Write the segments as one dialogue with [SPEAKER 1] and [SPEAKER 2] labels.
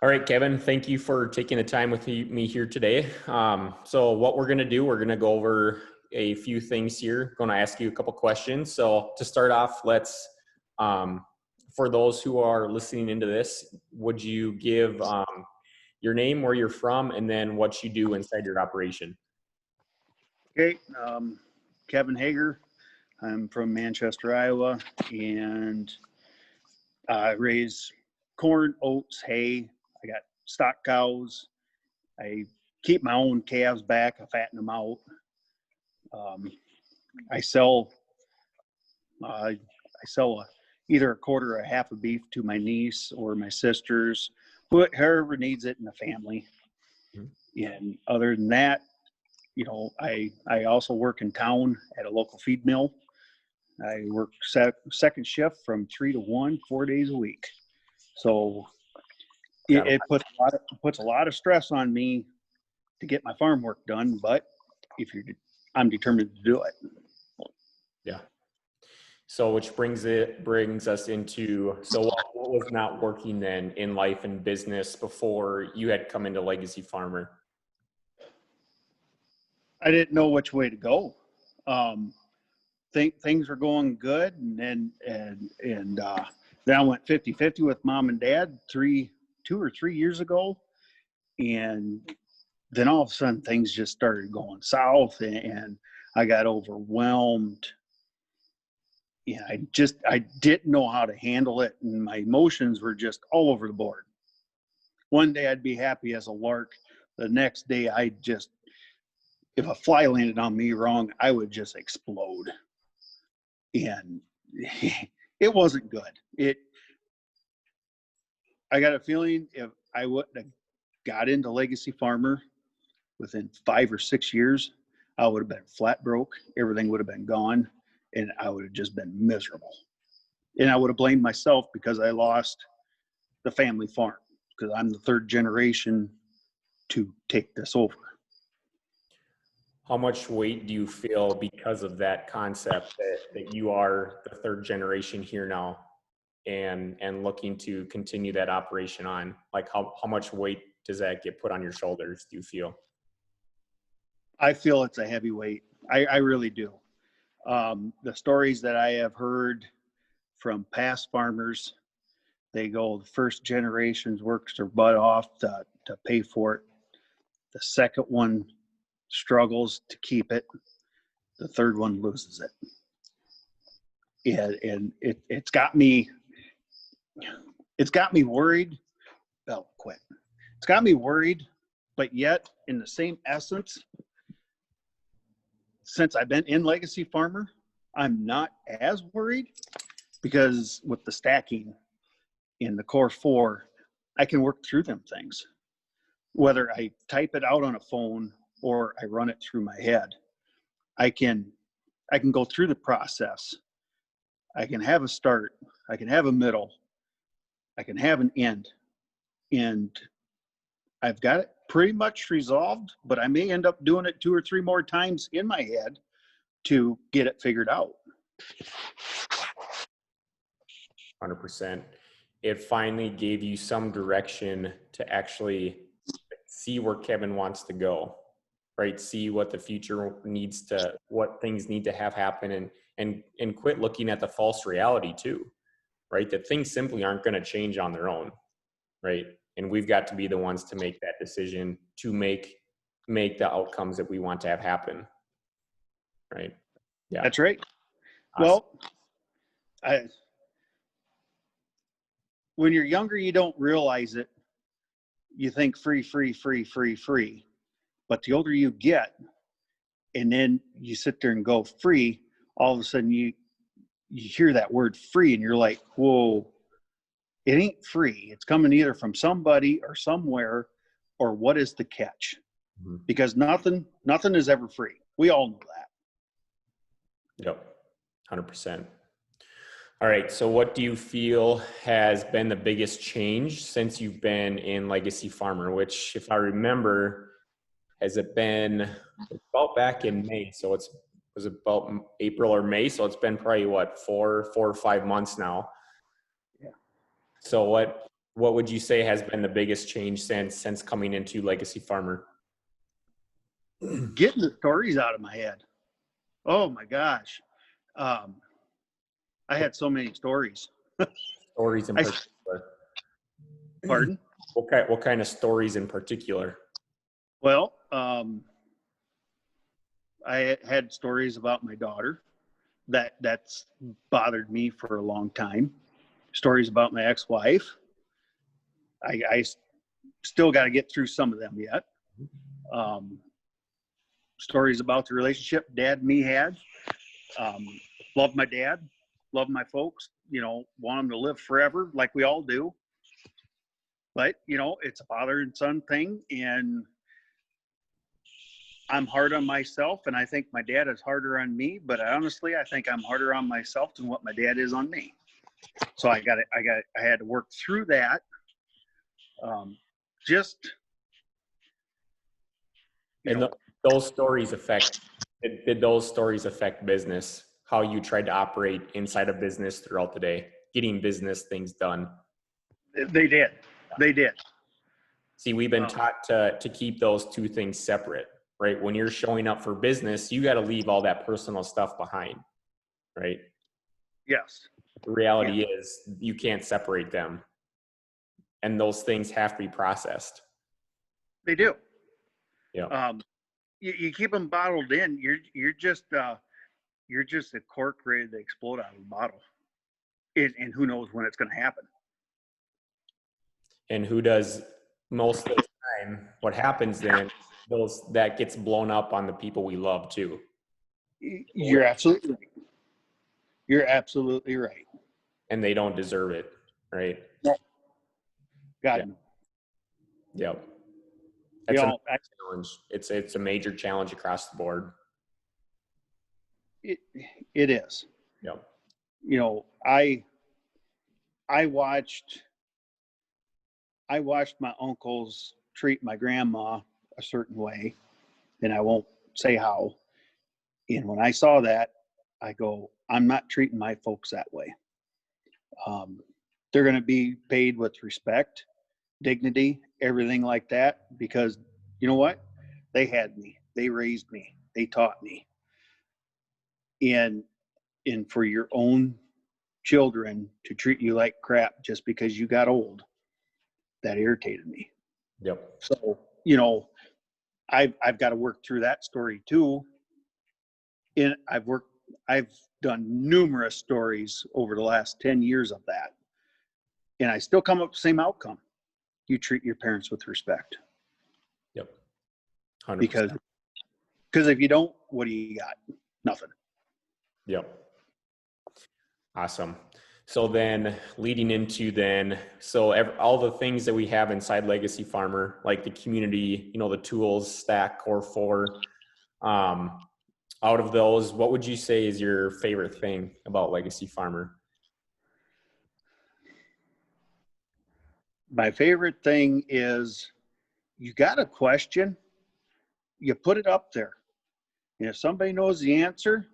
[SPEAKER 1] All right, Kevin, thank you for taking the time with me here today. So what we're going to do, we're going to go over a few things here. Going to ask you a couple questions. So to start off, let's, for those who are listening into this, would you give your name, where you're from, and then what you do inside your operation?
[SPEAKER 2] Okay, Kevin Hoeger. I'm from Manchester, Iowa, and I raise corn, oats, hay. I got stock cows. I keep my own calves back. I fatten them out. I sell either a quarter or a half of beef to my niece or my sisters, whoever needs it in the family. And other than that, I also work in town at a local feed mill. I work second shift from 3 to 1, 4 days a week. So it puts a lot of stress on me to get my farm work done, but I'm determined to do it.
[SPEAKER 1] Yeah. So which brings us into, so what was not working then in life and business before you had come into Legacy Farmer?
[SPEAKER 2] I didn't know which way to go. Things were going good, and then I went 50-50 with mom and dad 2 or 3 years ago, and then all of a sudden things just started going south, and I got overwhelmed. Yeah, I didn't know how to handle it, and my emotions were just all over the board. One day I'd be happy as a lark. The next day if a fly landed on me wrong, I would just explode. And it wasn't good. I got a feeling if I wouldn't have got into Legacy Farmer within 5 or 6 years, I would have been flat broke. Everything would have been gone, and I would have just been miserable. And I would have blamed myself because I lost the family farm, because I'm the third generation to take this over.
[SPEAKER 1] How much weight do you feel because of that concept that you are the third generation here now and looking to continue that operation on? Like how much weight does that get put on your shoulders, do you feel?
[SPEAKER 2] I feel it's a heavy weight. I really do. The stories that I have heard from past farmers, they go, the first generations works their butt off to pay for it. The second one struggles to keep it. The third one loses it. And it's got me worried. Oh, quit. It's got me worried, but yet in the same essence, since I've been in Legacy Farmer, I'm not as worried, because with the stacking in the Core 4, I can work through them things. Whether I type it out on a phone or I run it through my head, I can go through the process. I can have a start, I can have a middle, I can have an end, and I've got it pretty much resolved, but I may end up doing it 2 or 3 more times in my head to get it figured out.
[SPEAKER 1] 100%. It finally gave you some direction to actually see where Kevin wants to go, right? See what the future needs to, what things need to have happen, and quit looking at the false reality too, right? That things simply aren't going to change on their own, right? And we've got to be the ones to make that decision to make the outcomes that we want to have happen, right? Yeah,
[SPEAKER 2] that's right.
[SPEAKER 1] Awesome.
[SPEAKER 2] Well, when you're younger, you don't realize it. You think free. But the older you get, and then you sit there and go free, all of a sudden you hear that word free, and you're like, whoa, it ain't free. It's coming either from somebody or somewhere, or what is the catch? Mm-hmm. Because nothing is ever free. We all know that.
[SPEAKER 1] Yep, 100%. All right, so what do you feel has been the biggest change since you've been in Legacy Farmer, which, if I remember, has it been about back in May? So was about April or May, so it's been probably, what, 4 or 5 months now?
[SPEAKER 2] Yeah.
[SPEAKER 1] So What would you say has been the biggest change since coming into Legacy Farmer?
[SPEAKER 2] Getting the stories out of my head. Oh my gosh. Um, I had so many stories.
[SPEAKER 1] Stories in
[SPEAKER 2] I,
[SPEAKER 1] particular.
[SPEAKER 2] pardon?
[SPEAKER 1] What kind of stories in particular?
[SPEAKER 2] Well, I had stories about my daughter that's bothered me for a long time. Stories about my ex-wife. I still got to get through some of them yet. Um, Stories about the relationship Dad and me had. Love my dad, love my folks. Want them to live forever, like we all do. But it's a father and son thing, and I'm hard on myself, and I think my dad is harder on me. But honestly, I think I'm harder on myself than what my dad is on me. So I had to work through that. Just
[SPEAKER 1] And those stories did those stories affect business? How you tried to operate inside a business throughout the day, getting business things done?
[SPEAKER 2] they did. They did.
[SPEAKER 1] See, we've been taught to keep those two things separate, right? When you're showing up for business, you got to leave all that personal stuff behind, right?
[SPEAKER 2] Yes.
[SPEAKER 1] The reality is you can't separate them, and those things have to be processed.
[SPEAKER 2] They do.
[SPEAKER 1] Yeah.
[SPEAKER 2] You keep them bottled in. You're just a cork ready to explode out of the bottle, and who knows when it's going to happen.
[SPEAKER 1] And who does most of the time? What happens then? That gets blown up on the people we love too.
[SPEAKER 2] You're absolutely right. You're absolutely right.
[SPEAKER 1] And they don't deserve it, right?
[SPEAKER 2] No. God,
[SPEAKER 1] yeah.
[SPEAKER 2] no.
[SPEAKER 1] Yep. That's a challenge. It's a major challenge across the board.
[SPEAKER 2] It is.
[SPEAKER 1] Yep.
[SPEAKER 2] I watched my uncles treat my grandma a certain way, and I won't say how. And when I saw that, I go, I'm not treating my folks that way. They're going to be paid with respect, dignity, everything like that, because you know what? They had me. They raised me. They taught me. And for your own children to treat you like crap just because you got old, that irritated me.
[SPEAKER 1] Yep.
[SPEAKER 2] So, I've got to work through that story too. And I've done numerous stories over the last 10 years of that. And I still come up with the same outcome. You treat your parents with respect.
[SPEAKER 1] Yep. 100%.
[SPEAKER 2] Because if you don't, what do you got? Nothing.
[SPEAKER 1] Yep. Awesome. So then leading into all the things that we have inside Legacy Farmer, like the community, the tools, stack, core 4, out of those, what would you say is your favorite thing about Legacy Farmer?
[SPEAKER 2] My favorite thing is you got a question, you put it up there. And if somebody knows the answer,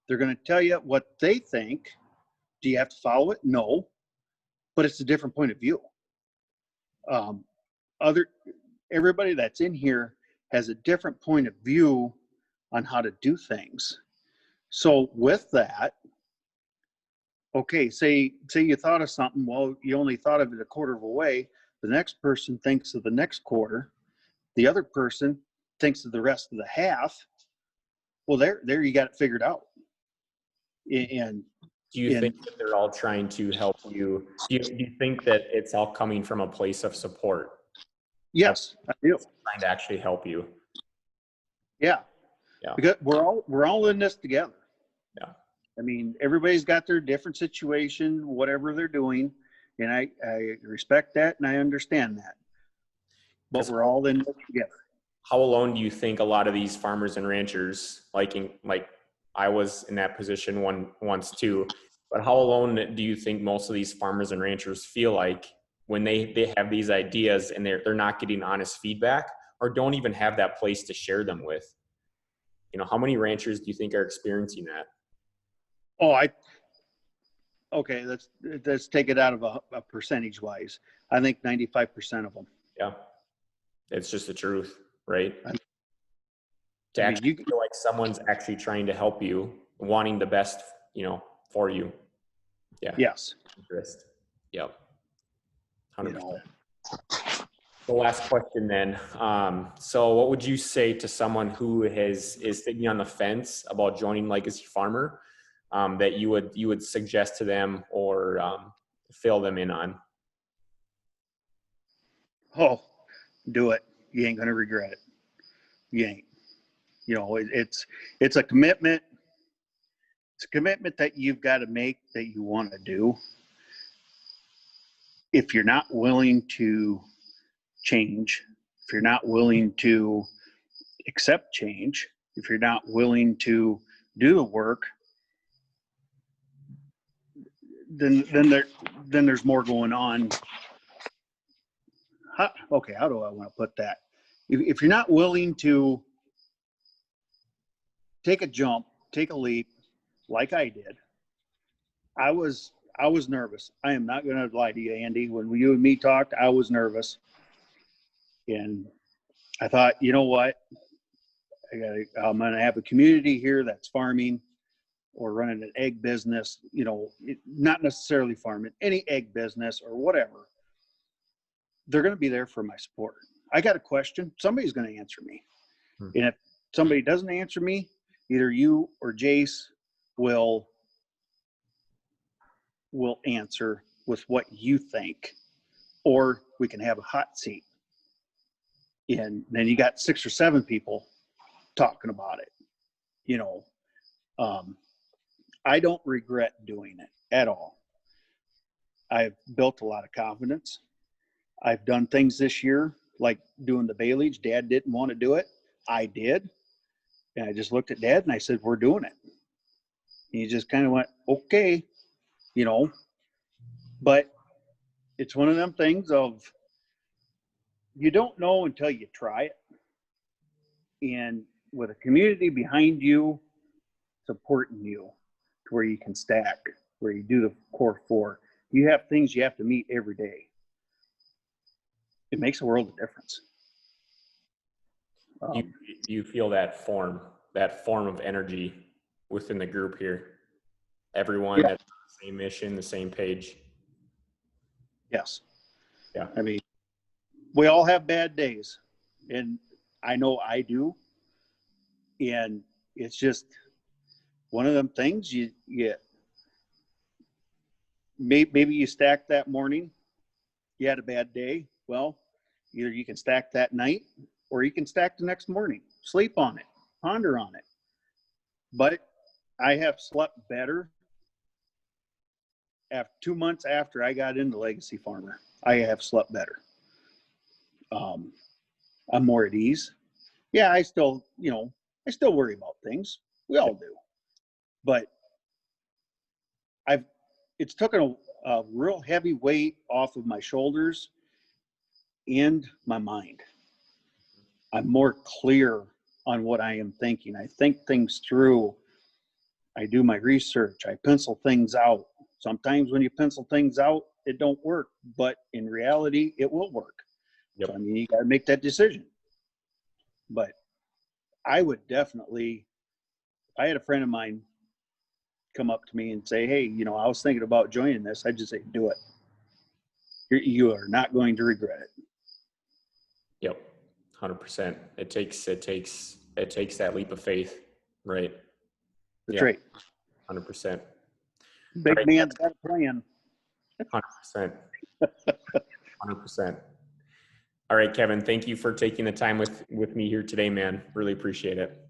[SPEAKER 2] they're going to tell you what they think. Do you have to follow it? No, but it's a different point of view. Everybody that's in here has a different point of view on how to do things. So with that, okay, say you thought of something, well, you only thought of it a quarter of a way. The next person thinks of the next quarter. The other person thinks of the rest of the half. Well, there you got it figured out. And
[SPEAKER 1] do you think that they're all trying to help you? Do you think that it's all coming from a place of support?
[SPEAKER 2] Yes, I do.
[SPEAKER 1] Trying to actually help you.
[SPEAKER 2] Yeah. Because we're all in this together.
[SPEAKER 1] Yeah.
[SPEAKER 2] I mean, everybody's got their different situation, whatever they're doing, and I respect that and I understand that. But we're all in this together.
[SPEAKER 1] How alone do you think a lot of these farmers and ranchers, like I was in that position once too, but how alone do you think most of these farmers and ranchers feel like when they have these ideas and they're not getting honest feedback or don't even have that place to share them with? How many ranchers do you think are experiencing that?
[SPEAKER 2] Oh, okay, let's take it out of a percentage wise. I think 95% of them.
[SPEAKER 1] Yeah. It's just the truth, right?
[SPEAKER 2] I
[SPEAKER 1] To
[SPEAKER 2] mean,
[SPEAKER 1] actually feel like someone's actually trying to help you, wanting the best, for you. Yeah.
[SPEAKER 2] yes,
[SPEAKER 1] Interest. Yep.
[SPEAKER 2] you
[SPEAKER 1] 100%.
[SPEAKER 2] know,
[SPEAKER 1] The last question then. So what would you say to someone who is thinking on the fence about joining Legacy Farmer, that you would suggest to them or fill them in on?
[SPEAKER 2] oh, do it. You ain't going to regret it. You ain't. You know, it's a commitment. It's a commitment that you've got to make that you want to do. If you're not willing to change, if you're not willing to accept change, if you're not willing to do the work, then there's more going on. How do I want to put that? If you're not willing to take a jump, take a leap, like I did, I was nervous. I am not going to lie to you, Andy. When you and me talked, I was nervous, and I thought, you know what? I'm going to have a community here that's farming or running an egg business. You know, not necessarily farming, any egg business or whatever. They're going to be there for my support. I got a question. Somebody's going to answer me, and if somebody doesn't answer me, either you or Jace will answer with what you think, or we can have a hot seat. And then you got 6 or 7 people talking about it. You know, I don't regret doing it at all. I've built a lot of confidence. I've done things this year, like doing the Bailey's. Dad didn't want to do it. I did. And I just looked at Dad and I said, we're doing it. And he just kind of went, okay, you know, but it's one of them things of, you don't know until you try it. And with a community behind you, supporting you to where you can stack, where you do the core 4, you have things you have to meet every day. It makes a world of difference.
[SPEAKER 1] You feel that form of energy within the group here? Everyone
[SPEAKER 2] Yeah.
[SPEAKER 1] that's on the same mission, the same page.
[SPEAKER 2] Yes.
[SPEAKER 1] Yeah.
[SPEAKER 2] I mean, we all have bad days, and I know I do. And it's just one of them things you maybe you stack that morning, you had a bad day. Well, either you can stack that night or you can stack the next morning, sleep on it, ponder on it. But I have slept better after 2 months after I got into Legacy Farmer. I have slept better. I'm more at ease. Yeah, I still worry about things. We all do. But it's taken a real heavy weight off of my shoulders and my mind. I'm more clear on what I am thinking. I think things through. I do my research. I pencil things out. Sometimes when you pencil things out, it don't work, but in reality, it will work.
[SPEAKER 1] Yep.
[SPEAKER 2] So, I mean, you got to make that decision. But I would definitely, I had a friend of mine come up to me and say, hey, you know, I was thinking about joining this. I'd just say, do it. You are not going to regret it.
[SPEAKER 1] Yep. 100%. It takes that leap of faith, right?
[SPEAKER 2] That's right.
[SPEAKER 1] 100%.
[SPEAKER 2] Big
[SPEAKER 1] right.
[SPEAKER 2] man's got a plan.
[SPEAKER 1] 100%. 100%. All right, Kevin, thank you for taking the time with me here today, man. Really appreciate it.